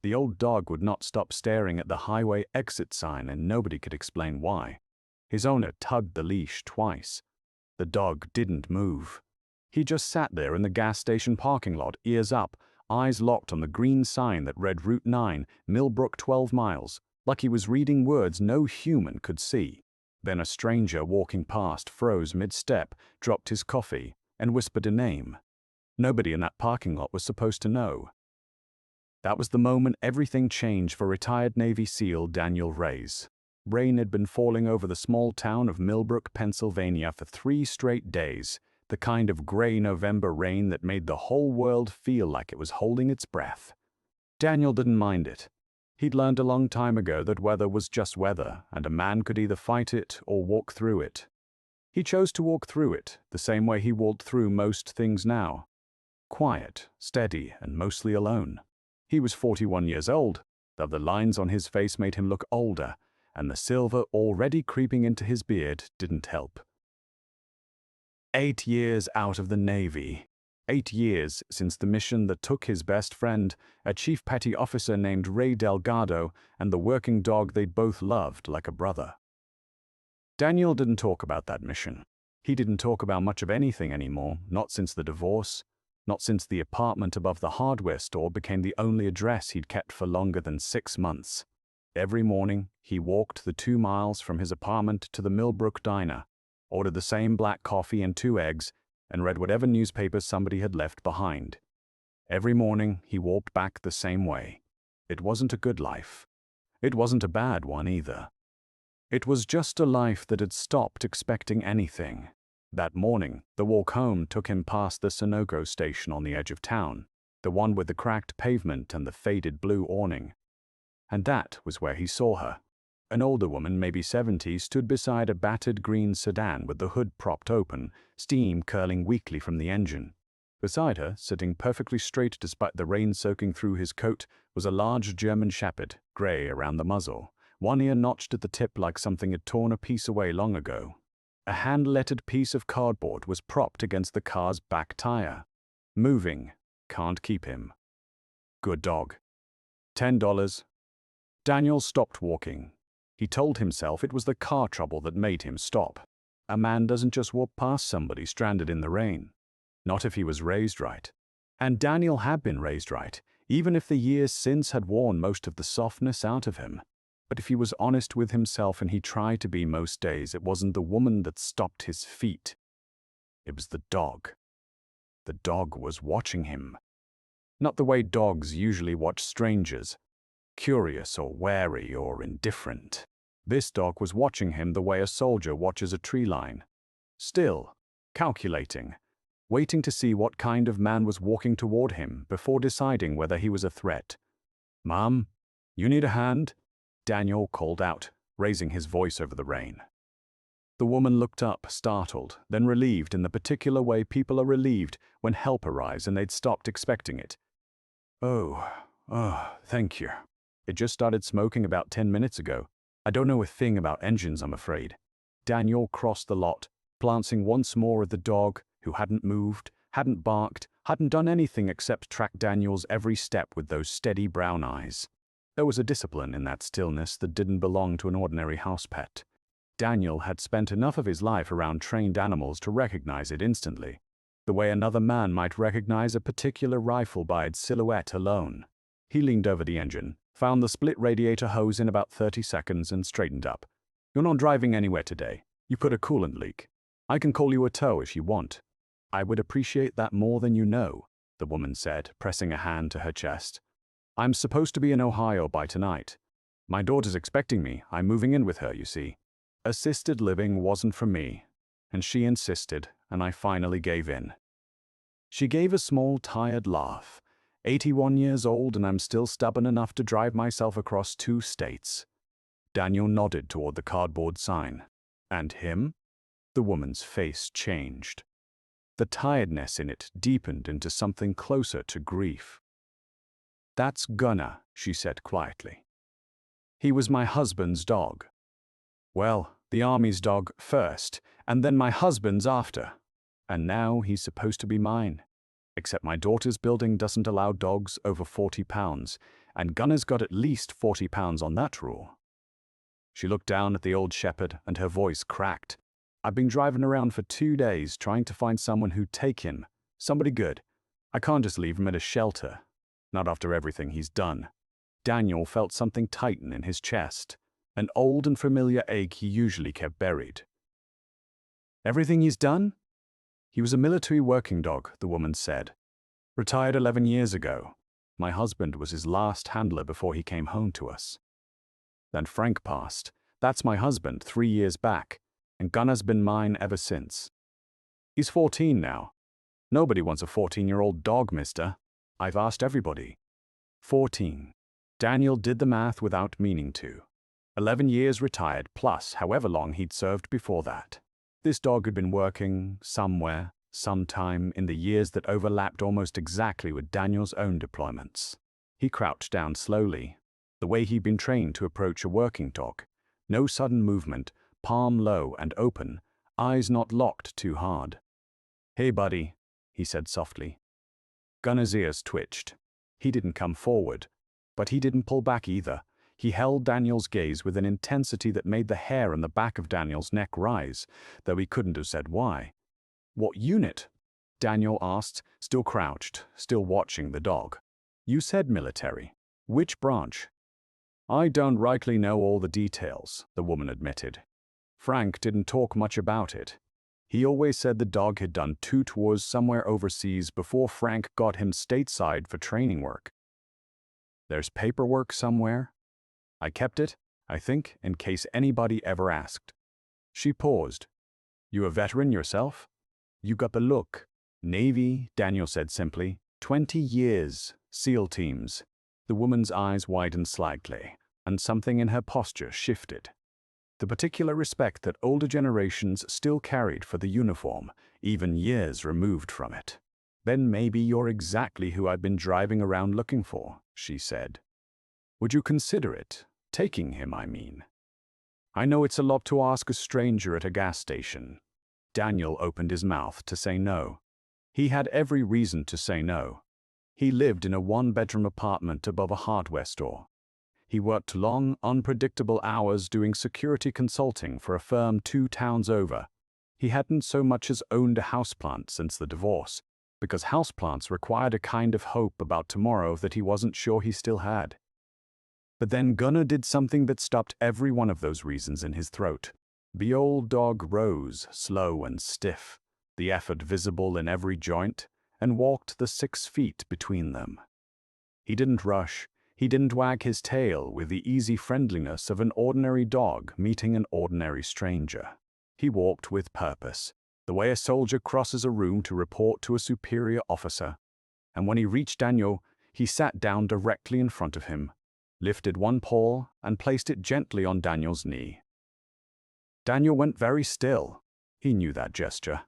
The old dog would not stop staring at the highway exit sign, and nobody could explain why. His owner tugged the leash twice. The dog didn't move. He just sat there in the gas station parking lot, ears up, eyes locked on the green sign that read Route 9, Millbrook 12 miles, like he was reading words no human could see. Then a stranger walking past froze mid-step, dropped his coffee, and whispered a name. Nobody in that parking lot was supposed to know. That was the moment everything changed for retired Navy SEAL Daniel Reyes. Rain had been falling over the small town of Millbrook, Pennsylvania for 3 straight days, the kind of gray November rain that made the whole world feel like it was holding its breath. Daniel didn't mind it. He'd learned a long time ago that weather was just weather, and a man could either fight it or walk through it. He chose to walk through it, the same way he walked through most things now. Quiet, steady, and mostly alone. He was 41 years old, though the lines on his face made him look older, and the silver already creeping into his beard didn't help. 8 years out of the Navy. 8 years since the mission that took his best friend, a chief petty officer named Ray Delgado, and the working dog they'd both loved like a brother. Daniel didn't talk about that mission. He didn't talk about much of anything anymore, not since the divorce, not since the apartment above the hardware store became the only address he'd kept for longer than 6 months. Every morning, he walked the 2 miles from his apartment to the Millbrook diner, ordered the same black coffee and 2 eggs, and read whatever newspapers somebody had left behind. Every morning, he walked back the same way. It wasn't a good life. It wasn't a bad one either. It was just a life that had stopped expecting anything. That morning, the walk home took him past the Sunoco station on the edge of town, the one with the cracked pavement and the faded blue awning. And that was where he saw her. An older woman, maybe 70, stood beside a battered green sedan with the hood propped open, steam curling weakly from the engine. Beside her, sitting perfectly straight despite the rain soaking through his coat, was a large German Shepherd, grey around the muzzle, one ear notched at the tip like something had torn a piece away long ago. A hand-lettered piece of cardboard was propped against the car's back tire. Moving. Can't keep him. Good dog. $10. Daniel stopped walking. He told himself it was the car trouble that made him stop. A man doesn't just walk past somebody stranded in the rain. Not if he was raised right. And Daniel had been raised right, even if the years since had worn most of the softness out of him. But if he was honest with himself, and he tried to be most days, it wasn't the woman that stopped his feet. It was the dog. The dog was watching him. Not the way dogs usually watch strangers, curious or wary or indifferent. This dog was watching him the way a soldier watches a tree line. Still, calculating, waiting to see what kind of man was walking toward him before deciding whether he was a threat. "Mom, you need a hand?" Daniel called out, raising his voice over the rain. The woman looked up, startled, then relieved in the particular way people are relieved when help arrives and they'd stopped expecting it. Oh, thank you. It just started smoking about 10 minutes ago. I don't know a thing about engines, I'm afraid." Daniel crossed the lot, glancing once more at the dog, who hadn't moved, hadn't barked, hadn't done anything except track Daniel's every step with those steady brown eyes. There was a discipline in that stillness that didn't belong to an ordinary house pet. Daniel had spent enough of his life around trained animals to recognize it instantly, the way another man might recognize a particular rifle by its silhouette alone. He leaned over the engine, found the split radiator hose in about 30 seconds, and straightened up. "You're not driving anywhere today. You put a coolant leak. I can call you a tow if you want." "I would appreciate that more than you know," the woman said, pressing a hand to her chest. "I'm supposed to be in Ohio by tonight. My daughter's expecting me. I'm moving in with her, you see. Assisted living wasn't for me, and she insisted, and I finally gave in." She gave a small, tired laugh. 81 years old, and I'm still stubborn enough to drive myself across 2 states. Daniel nodded toward the cardboard sign. "And him?" The woman's face changed. The tiredness in it deepened into something closer to grief. "That's Gunner," she said quietly. "He was my husband's dog. Well, the Army's dog first, and then my husband's after. And now he's supposed to be mine. Except my daughter's building doesn't allow dogs over 40 pounds, and Gunner's got at least 40 pounds on that rule. She looked down at the old shepherd, and her voice cracked. I've been driving around for 2 days trying to find someone who'd take him. Somebody good. I can't just leave him at a shelter. Not after everything he's done. Daniel felt something tighten in his chest, an old and familiar ache he usually kept buried. Everything he's done? He was a military working dog, the woman said. Retired 11 years ago. My husband was his last handler before he came home to us. Then Frank passed. That's my husband 3 years back, and Gunner's been mine ever since. He's 14 now. Nobody wants a 14-year-old dog, mister. I've asked everybody. 14. Daniel did the math without meaning to. 11 years retired plus however long he'd served before that. This dog had been working somewhere, sometime in the years that overlapped almost exactly with Daniel's own deployments. He crouched down slowly, the way he'd been trained to approach a working dog. No sudden movement, palm low and open, eyes not locked too hard. Hey, buddy, he said softly. Gunner's ears twitched. He didn't come forward, but he didn't pull back either. He held Daniel's gaze with an intensity that made the hair on the back of Daniel's neck rise, though he couldn't have said why. What unit? Daniel asked, still crouched, still watching the dog. You said military. Which branch? I don't rightly know all the details, the woman admitted. Frank didn't talk much about it. He always said the dog had done 2 tours somewhere overseas before Frank got him stateside for training work. There's paperwork somewhere? I kept it, I think, in case anybody ever asked. She paused. You a veteran yourself? You got the look. Navy, Daniel said simply. 20 years, SEAL teams. The woman's eyes widened slightly, and something in her posture shifted. The particular respect that older generations still carried for the uniform, even years removed from it. Then maybe you're exactly who I've been driving around looking for, she said. Would you consider it? Taking him, I mean. I know it's a lot to ask a stranger at a gas station. Daniel opened his mouth to say no. He had every reason to say no. He lived in a 1-bedroom apartment above a hardware store. He worked long, unpredictable hours doing security consulting for a firm 2 towns over. He hadn't so much as owned a houseplant since the divorce, because houseplants required a kind of hope about tomorrow that he wasn't sure he still had. But then Gunner did something that stopped every one of those reasons in his throat. The old dog rose, slow and stiff, the effort visible in every joint, and walked the 6 feet between them. He didn't rush. He didn't wag his tail with the easy friendliness of an ordinary dog meeting an ordinary stranger. He walked with purpose, the way a soldier crosses a room to report to a superior officer. And when he reached Daniel, he sat down directly in front of him, lifted one paw and placed it gently on Daniel's knee. Daniel went very still. He knew that gesture.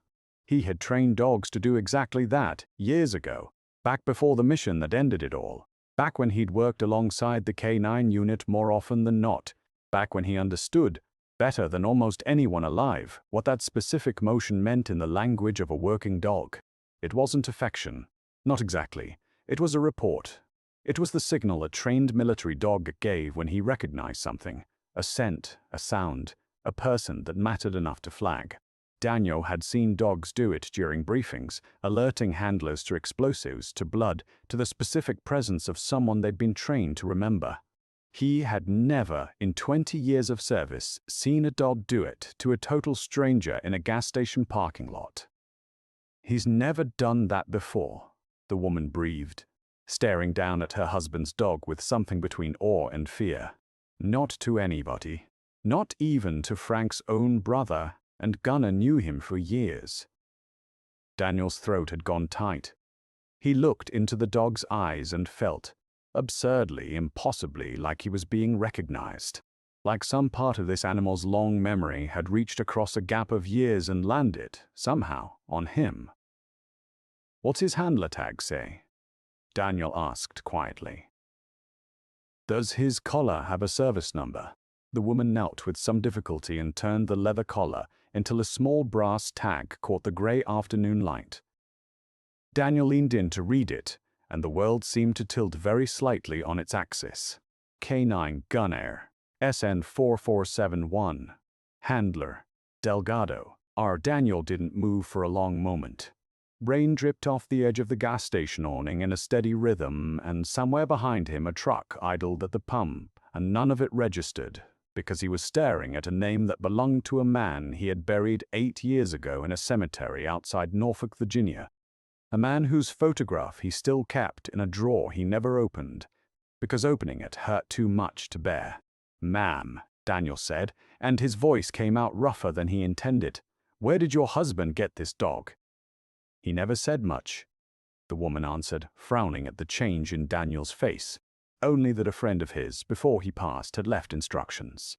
He had trained dogs to do exactly that years ago, back before the mission that ended it all, back when he'd worked alongside the K9 unit more often than not, back when he understood, better than almost anyone alive, what that specific motion meant in the language of a working dog. It wasn't affection. Not exactly. It was a report. It was the signal a trained military dog gave when he recognized something, a scent, a sound, a person that mattered enough to flag. Daniel had seen dogs do it during briefings, alerting handlers to explosives, to blood, to the specific presence of someone they'd been trained to remember. He had never, in 20 years of service, seen a dog do it to a total stranger in a gas station parking lot. He's never done that before, the woman breathed, staring down at her husband's dog with something between awe and fear. Not to anybody, not even to Frank's own brother, and Gunner knew him for years. Daniel's throat had gone tight. He looked into the dog's eyes and felt, absurdly, impossibly, like he was being recognized, like some part of this animal's long memory had reached across a gap of years and landed, somehow, on him. What's his handler tag say? Daniel asked quietly. Does his collar have a service number? The woman knelt with some difficulty and turned the leather collar until a small brass tag caught the gray afternoon light. Daniel leaned in to read it, and the world seemed to tilt very slightly on its axis. K9 Gunner, SN4471. Handler, Delgado. Our Daniel didn't move for a long moment. Rain dripped off the edge of the gas station awning in a steady rhythm, and somewhere behind him a truck idled at the pump, and none of it registered, because he was staring at a name that belonged to a man he had buried 8 years ago in a cemetery outside Norfolk, Virginia. A man whose photograph he still kept in a drawer he never opened, because opening it hurt too much to bear. "Ma'am," Daniel said, and his voice came out rougher than he intended. "Where did your husband get this dog?" "He never said much," the woman answered, frowning at the change in Daniel's face. "Only that a friend of his, before he passed, had left instructions.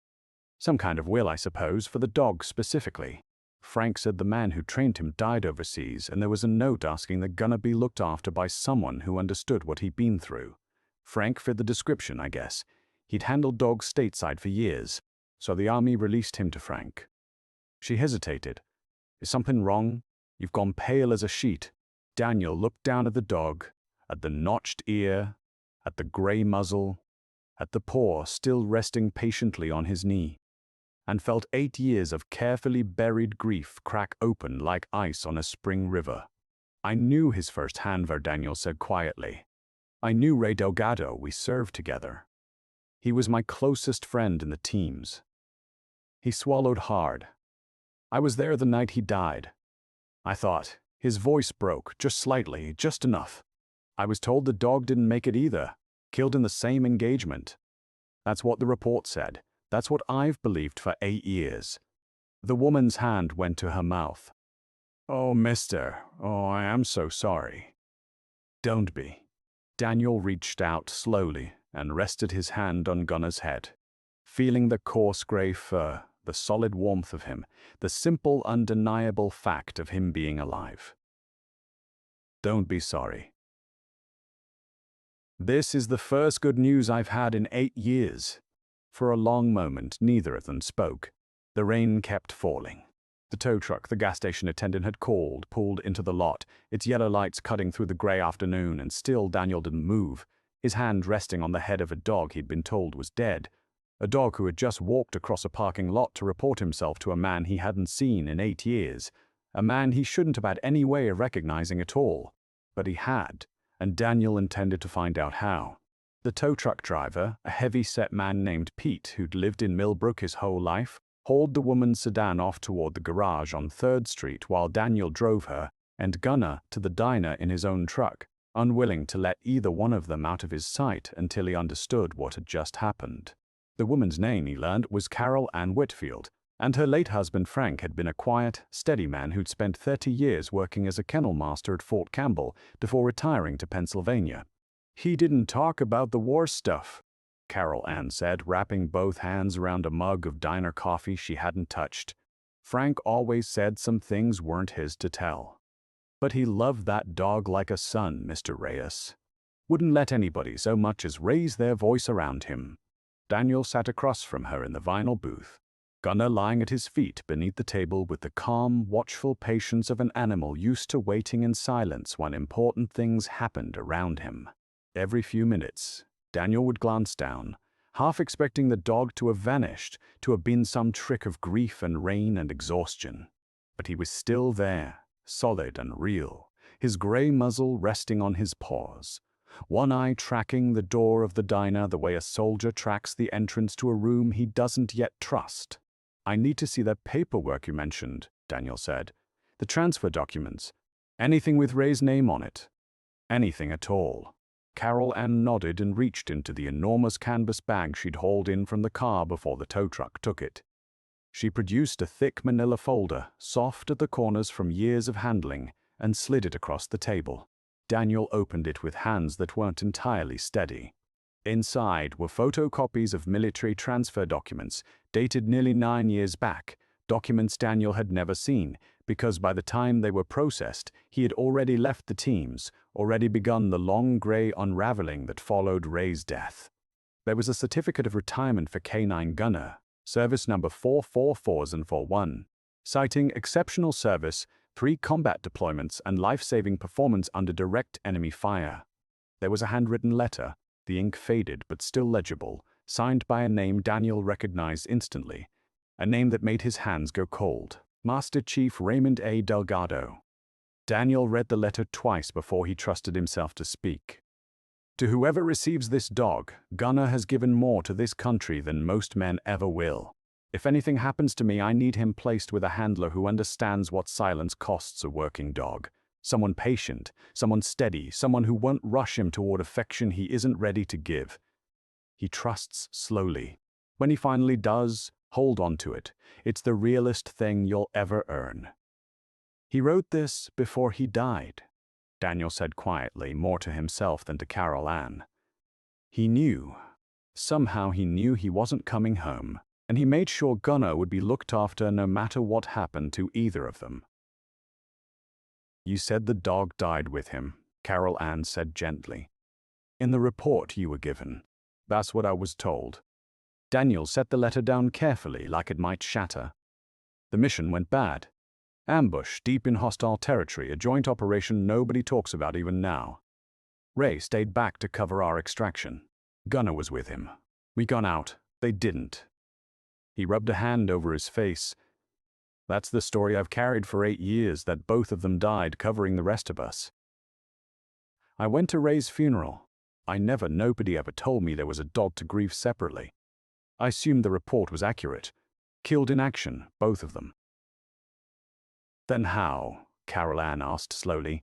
Some kind of will, I suppose, for the dog specifically. Frank said the man who trained him died overseas, and there was a note asking the gunner be looked after by someone who understood what he'd been through. Frank fit the description, I guess. He'd handled dogs stateside for years, so the army released him to Frank." She hesitated. "Is something wrong? You've gone pale as a sheet." Daniel looked down at the dog, at the notched ear, at the gray muzzle, at the paw still resting patiently on his knee, and felt 8 years of carefully buried grief crack open like ice on a spring river. "I knew his first handler," Daniel said quietly. "I knew Ray Delgado. We served together. He was my closest friend in the teams." He swallowed hard. "I was there the night he died. I thought." His voice broke, just slightly, just enough. "I was told the dog didn't make it either. Killed in the same engagement. That's what the report said. That's what I've believed for 8 years." The woman's hand went to her mouth. "Oh, mister. Oh, I am so sorry." "Don't be." Daniel reached out slowly and rested his hand on Gunner's head, feeling the coarse gray fur, the solid warmth of him, the simple, undeniable fact of him being alive. "Don't be sorry. This is the first good news I've had in 8 years." For a long moment, neither of them spoke. The rain kept falling. The tow truck the gas station attendant had called pulled into the lot, its yellow lights cutting through the gray afternoon, and still Daniel didn't move, his hand resting on the head of a dog he'd been told was dead. A dog who had just walked across a parking lot to report himself to a man he hadn't seen in 8 years. A man he shouldn't have had any way of recognizing at all. But he had, and Daniel intended to find out how. The tow truck driver, a heavy-set man named Pete who'd lived in Millbrook his whole life, hauled the woman's sedan off toward the garage on 3rd Street while Daniel drove her and Gunner to the diner in his own truck, unwilling to let either one of them out of his sight until he understood what had just happened. The woman's name, he learned, was Carol Ann Whitfield, and her late husband Frank had been a quiet, steady man who'd spent 30 years working as a kennel master at Fort Campbell before retiring to Pennsylvania. "He didn't talk about the war stuff," Carol Ann said, wrapping both hands around a mug of diner coffee she hadn't touched. "Frank always said some things weren't his to tell. But he loved that dog like a son, Mr. Reyes. Wouldn't let anybody so much as raise their voice around him." Daniel sat across from her in the vinyl booth, Gunner lying at his feet beneath the table with the calm, watchful patience of an animal used to waiting in silence when important things happened around him. Every few minutes, Daniel would glance down, half expecting the dog to have vanished, to have been some trick of grief and rain and exhaustion. But he was still there, solid and real, his gray muzzle resting on his paws, one eye tracking the door of the diner the way a soldier tracks the entrance to a room he doesn't yet trust. "I need to see that paperwork you mentioned," Daniel said. "The transfer documents. Anything with Ray's name on it. Anything at all." Carol Ann nodded and reached into the enormous canvas bag she'd hauled in from the car before the tow truck took it. She produced a thick manila folder, soft at the corners from years of handling, and slid it across the table. Daniel opened it with hands that weren't entirely steady. Inside were photocopies of military transfer documents, dated nearly 9 years back, documents Daniel had never seen, because by the time they were processed, he had already left the teams, already begun the long gray unraveling that followed Ray's death. There was a certificate of retirement for K9 Gunner, service number 44441, citing exceptional service, 3 combat deployments, and life-saving performance under direct enemy fire. There was a handwritten letter, the ink faded but still legible, signed by a name Daniel recognized instantly, a name that made his hands go cold. Master Chief Raymond A. Delgado. Daniel read the letter twice before he trusted himself to speak. To whoever receives this dog, Gunnar has given more to this country than most men ever will. If anything happens to me, I need him placed with a handler who understands what silence costs a working dog. Someone patient, someone steady, someone who won't rush him toward affection he isn't ready to give. He trusts slowly. When he finally does, hold on to it. It's the realest thing you'll ever earn. He wrote this before he died, Daniel said quietly, more to himself than to Carol Ann. He knew. Somehow he knew he wasn't coming home, and he made sure Gunnar would be looked after no matter what happened to either of them. You said the dog died with him, Carol Ann said gently. In the report you were given. That's what I was told. Daniel set the letter down carefully, like it might shatter. The mission went bad. Ambush deep in hostile territory, a joint operation nobody talks about even now. Ray stayed back to cover our extraction. Gunnar was with him. We got out. They didn't. He rubbed a hand over his face. That's the story I've carried for 8 years, that both of them died covering the rest of us. I went to Ray's funeral. Nobody ever told me there was a dog to grieve separately. I assumed the report was accurate. Killed in action, both of them. Then how, Carol Ann asked slowly,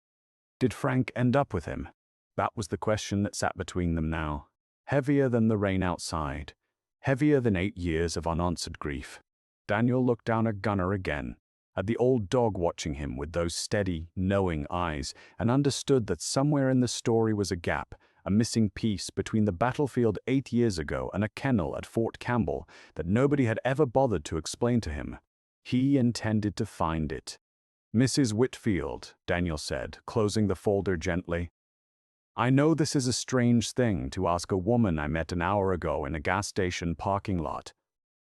did Frank end up with him? That was the question that sat between them now, heavier than the rain outside, heavier than 8 years of unanswered grief. Daniel looked down at Gunnar again, at the old dog watching him with those steady, knowing eyes, and understood that somewhere in the story was a gap, a missing piece between the battlefield 8 years ago and a kennel at Fort Campbell that nobody had ever bothered to explain to him. He intended to find it. Mrs. Whitfield, Daniel said, closing the folder gently. I know this is a strange thing to ask a woman I met an hour ago in a gas station parking lot,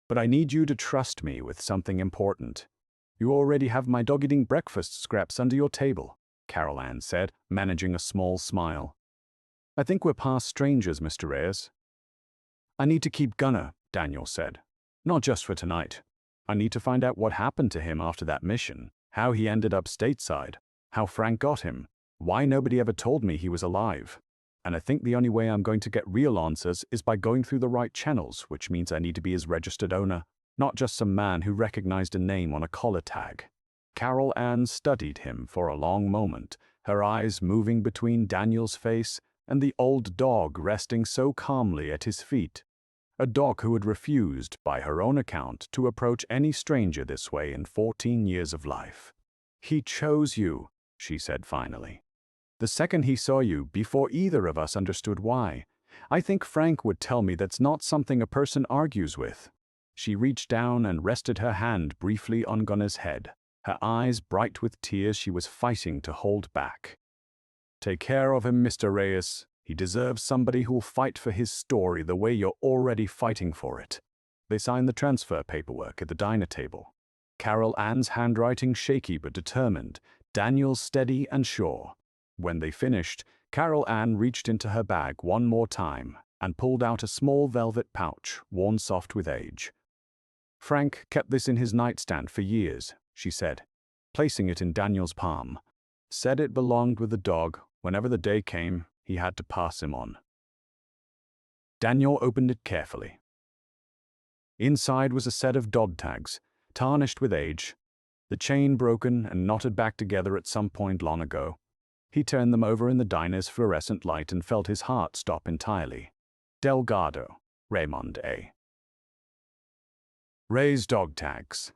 but I need you to trust me with something important. You already have my dog-eating breakfast scraps under your table, Carol Ann said, managing a small smile. I think we're past strangers, Mr. Reyes. I need to keep Gunnar, Daniel said. Not just for tonight. I need to find out what happened to him after that mission. How he ended up stateside, how Frank got him, why nobody ever told me he was alive. And I think the only way I'm going to get real answers is by going through the right channels, which means I need to be his registered owner, not just some man who recognized a name on a collar tag. Carol Ann studied him for a long moment, her eyes moving between Daniel's face and the old dog resting so calmly at his feet. A dog who had refused, by her own account, to approach any stranger this way in 14 years of life. He chose you, she said finally. The second he saw you, before either of us understood why. I think Frank would tell me that's not something a person argues with. She reached down and rested her hand briefly on Gunnar's head, her eyes bright with tears she was fighting to hold back. Take care of him, Mr. Reyes. He deserves somebody who'll fight for his story the way you're already fighting for it. They signed the transfer paperwork at the dinner table. Carol Ann's handwriting shaky but determined, Daniel's steady and sure. When they finished, Carol Ann reached into her bag one more time and pulled out a small velvet pouch, worn soft with age. Frank kept this in his nightstand for years, she said, placing it in Daniel's palm. Said it belonged with the dog. Whenever the day came, he had to pass him on. Daniel opened it carefully. Inside was a set of dog tags, tarnished with age, the chain broken and knotted back together at some point long ago. He turned them over in the diner's fluorescent light and felt his heart stop entirely. Delgado, Raymond A. Ray's dog tags,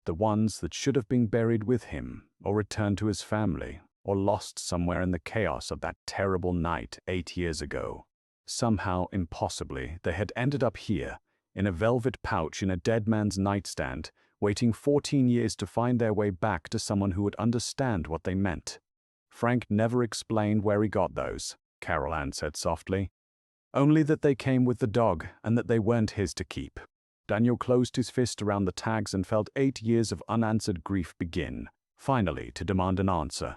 the ones that should have been buried with him, or returned to his family, or lost somewhere in the chaos of that terrible night 8 years ago. Somehow, impossibly, they had ended up here, in a velvet pouch in a dead man's nightstand, waiting 14 years to find their way back to someone who would understand what they meant. Frank never explained where he got those, Carol Ann said softly. Only that they came with the dog and that they weren't his to keep. Daniel closed his fist around the tags and felt 8 years of unanswered grief begin, finally to demand an answer.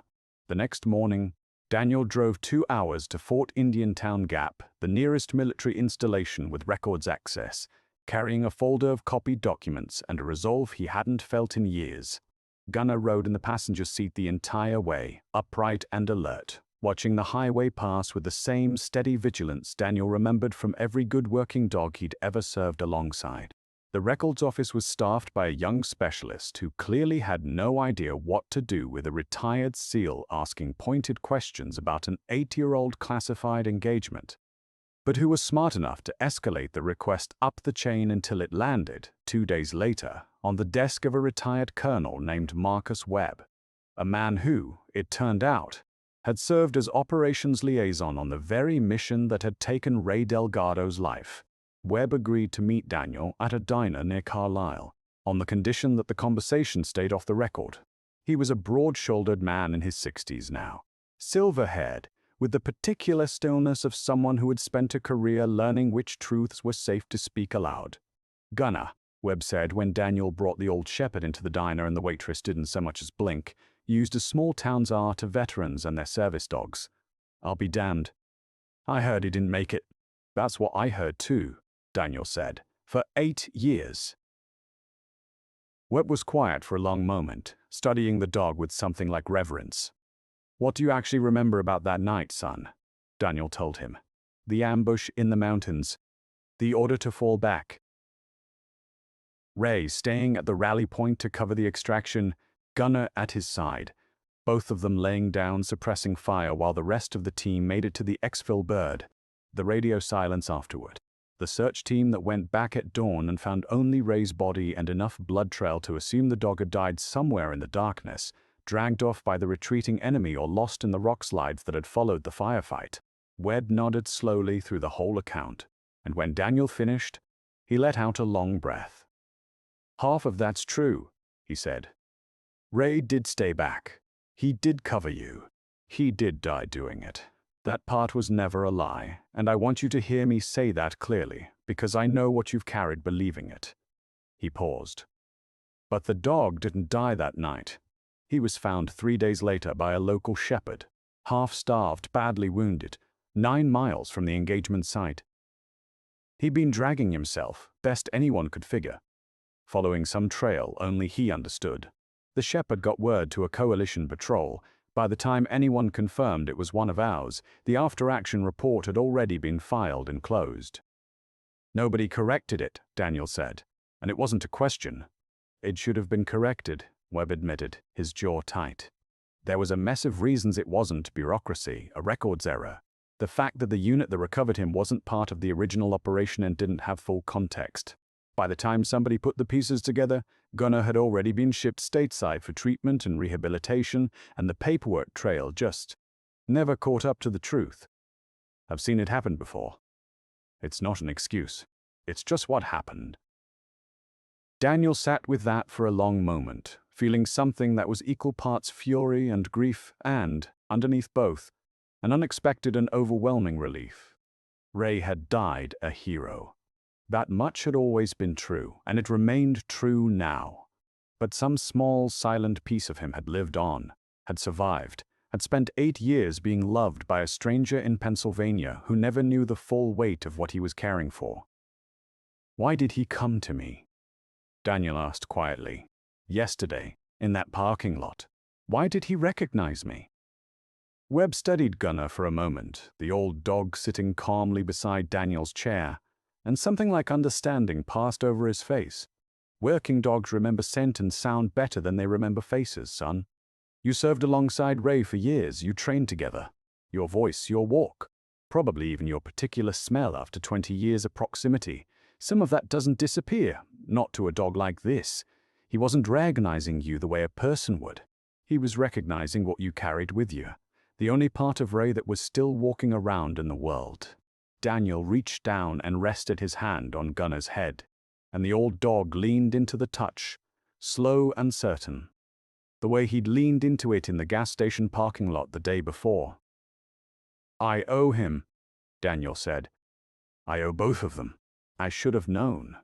The next morning, Daniel drove 2 hours to Fort Indiantown Gap, the nearest military installation with records access, carrying a folder of copied documents and a resolve he hadn't felt in years. Gunnar rode in the passenger seat the entire way, upright and alert, watching the highway pass with the same steady vigilance Daniel remembered from every good working dog he'd ever served alongside. The records office was staffed by a young specialist who clearly had no idea what to do with a retired SEAL asking pointed questions about an 8-year-old classified engagement, but who was smart enough to escalate the request up the chain until it landed, 2 days later, on the desk of a retired colonel named Marcus Webb, a man who, it turned out, had served as operations liaison on the very mission that had taken Ray Delgado's life. Webb agreed to meet Daniel at a diner near Carlisle, on the condition that the conversation stayed off the record. He was a broad-shouldered man in his 60s now, silver-haired, with the particular stillness of someone who had spent a career learning which truths were safe to speak aloud. "Gunnar," Webb said when Daniel brought the old shepherd into the diner and the waitress didn't so much as blink, used as small towns are to veterans and their service dogs. "I'll be damned. I heard he didn't make it." "That's what I heard too," Daniel said. "For 8 years. Webb was quiet for a long moment, studying the dog with something like reverence. "What do you actually remember about that night, son?" Daniel told him. "The ambush in the mountains. The order to fall back. Ray staying at the rally point to cover the extraction, Gunnar at his side, both of them laying down suppressing fire while the rest of the team made it to the exfil bird. The radio silence afterward. The search team that went back at dawn and found only Ray's body and enough blood trail to assume the dog had died somewhere in the darkness, dragged off by the retreating enemy or lost in the rock slides that had followed the firefight. Webb nodded slowly through the whole account, and when Daniel finished, he let out a long breath. "Half of that's true," he said. "Ray did stay back. He did cover you. He did die doing it. That part was never a lie, and I want you to hear me say that clearly, because I know what you've carried believing it." He paused. "But the dog didn't die that night. He was found 3 days later by a local shepherd, half-starved, badly wounded, 9 miles from the engagement site. He'd been dragging himself, best anyone could figure, following some trail only he understood. The shepherd got word to a coalition patrol. By the time anyone confirmed it was one of ours, the after-action report had already been filed and closed." "Nobody corrected it," Daniel said, "and it wasn't a question." "It should have been corrected," Webb admitted, his jaw tight. "There was a mess of reasons it wasn't: bureaucracy, a records error, the fact that the unit that recovered him wasn't part of the original operation and didn't have full context. By the time somebody put the pieces together, Gunnar had already been shipped stateside for treatment and rehabilitation, and the paperwork trail just never caught up to the truth. I've seen it happen before. It's not an excuse. It's just what happened." Daniel sat with that for a long moment, feeling something that was equal parts fury and grief and, underneath both, an unexpected and overwhelming relief. Ray had died a hero. That much had always been true, and it remained true now. But some small, silent piece of him had lived on, had survived, had spent 8 years being loved by a stranger in Pennsylvania who never knew the full weight of what he was caring for. "Why did he come to me?" Daniel asked quietly. "Yesterday, in that parking lot. Why did he recognize me?" Webb studied Gunnar for a moment, the old dog sitting calmly beside Daniel's chair, and something like understanding passed over his face. "Working dogs remember scent and sound better than they remember faces, son. You served alongside Ray for years, you trained together. Your voice, your walk, probably even your particular smell after 20 years of proximity. Some of that doesn't disappear, not to a dog like this. He wasn't recognizing you the way a person would. He was recognizing what you carried with you, the only part of Ray that was still walking around in the world." Daniel reached down and rested his hand on Gunnar's head, and the old dog leaned into the touch, slow and certain, the way he'd leaned into it in the gas station parking lot the day before. "I owe him," Daniel said. "I owe both of them. I should have known.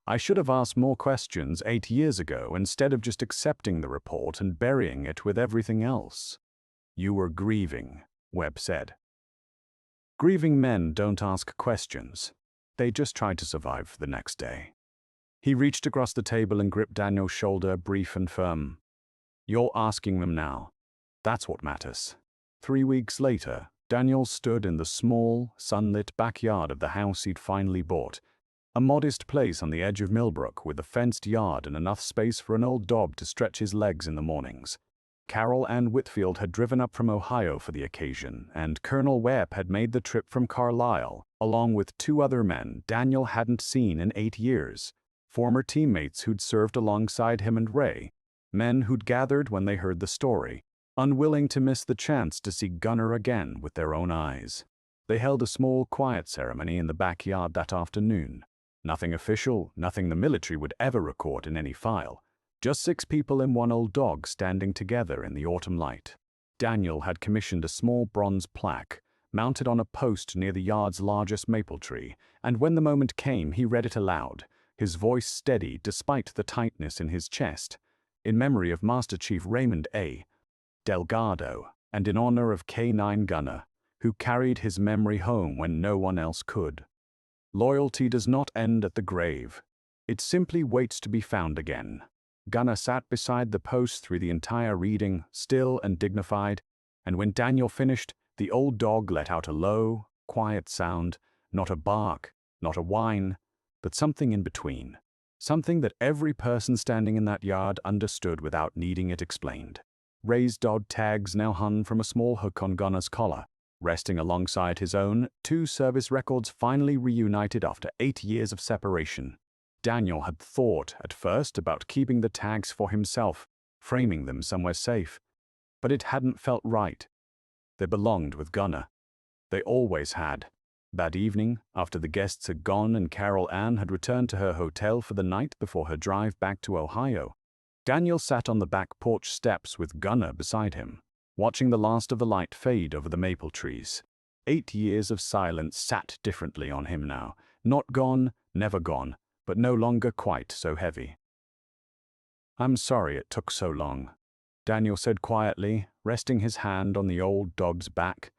I should have asked more questions 8 years ago instead of just accepting the report and burying it with everything else." "You were grieving," Webb said. Grieving men don't ask questions. They just try to survive for the next day. He reached across the table and gripped Daniel's shoulder, brief and firm. You're asking them now. That's what matters. 3 weeks later, Daniel stood in the small, sunlit backyard of the house he'd finally bought, a modest place on the edge of Millbrook with a fenced yard and enough space for an old dog to stretch his legs in the mornings. Carol Ann Whitfield had driven up from Ohio for the occasion, and Colonel Webb had made the trip from Carlisle, along with 2 other men Daniel hadn't seen in 8 years, former teammates who'd served alongside him and Ray, men who'd gathered when they heard the story, unwilling to miss the chance to see Gunnar again with their own eyes. They held a small, quiet ceremony in the backyard that afternoon. Nothing official, nothing the military would ever record in any file. Just 6 people and 1 old dog standing together in the autumn light. Daniel had commissioned a small bronze plaque, mounted on a post near the yard's largest maple tree, and when the moment came, he read it aloud, his voice steady despite the tightness in his chest, in memory of Master Chief Raymond A. Delgado, and in honor of K9 Gunnar, who carried his memory home when no one else could. Loyalty does not end at the grave. It simply waits to be found again. Gunnar sat beside the post through the entire reading, still and dignified, and when Daniel finished, the old dog let out a low, quiet sound, not a bark, not a whine, but something in between. Something that every person standing in that yard understood without needing it explained. Ray's dog tags now hung from a small hook on Gunnar's collar. Resting alongside his own, 2 service records finally reunited after 8 years of separation. Daniel had thought at first about keeping the tags for himself, framing them somewhere safe. But it hadn't felt right. They belonged with Gunnar. They always had. That evening, after the guests had gone and Carol Ann had returned to her hotel for the night before her drive back to Ohio, Daniel sat on the back porch steps with Gunnar beside him, watching the last of the light fade over the maple trees. 8 years of silence sat differently on him now. Not gone, never gone, but no longer quite so heavy. I'm sorry it took so long, Daniel said quietly, resting his hand on the old dog's back.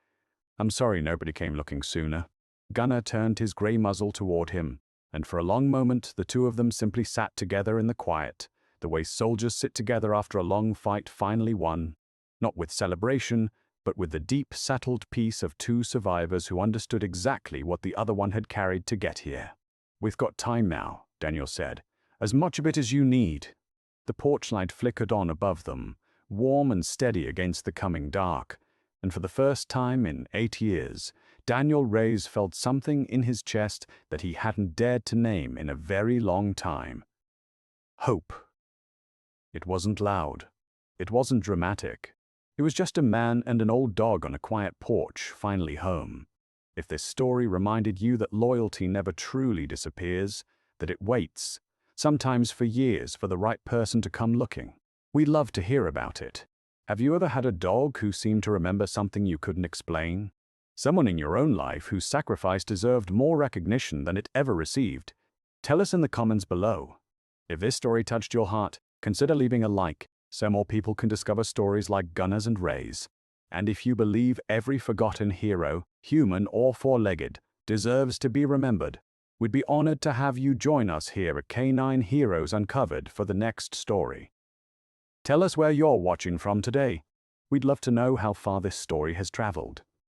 I'm sorry nobody came looking sooner. Gunnar turned his grey muzzle toward him, and for a long moment the 2 of them simply sat together in the quiet, the way soldiers sit together after a long fight finally won, not with celebration, but with the deep, settled peace of 2 survivors who understood exactly what the other one had carried to get here. We've got time now, Daniel said. As much of it as you need. The porch light flickered on above them, warm and steady against the coming dark, and for the first time in 8 years, Daniel Reyes felt something in his chest that he hadn't dared to name in a very long time. Hope. It wasn't loud. It wasn't dramatic. It was just a man and an old dog on a quiet porch, finally home. If this story reminded you that loyalty never truly disappears, that it waits, sometimes for years, for the right person to come looking, we'd love to hear about it. Have you ever had a dog who seemed to remember something you couldn't explain? Someone in your own life whose sacrifice deserved more recognition than it ever received? Tell us in the comments below. If this story touched your heart, consider leaving a like, so more people can discover stories like Gunnar's and Ray's. And if you believe every forgotten hero, human or 4-legged, deserves to be remembered, we'd be honored to have you join us here at K9 Heroes Uncovered for the next story. Tell us where you're watching from today. We'd love to know how far this story has traveled.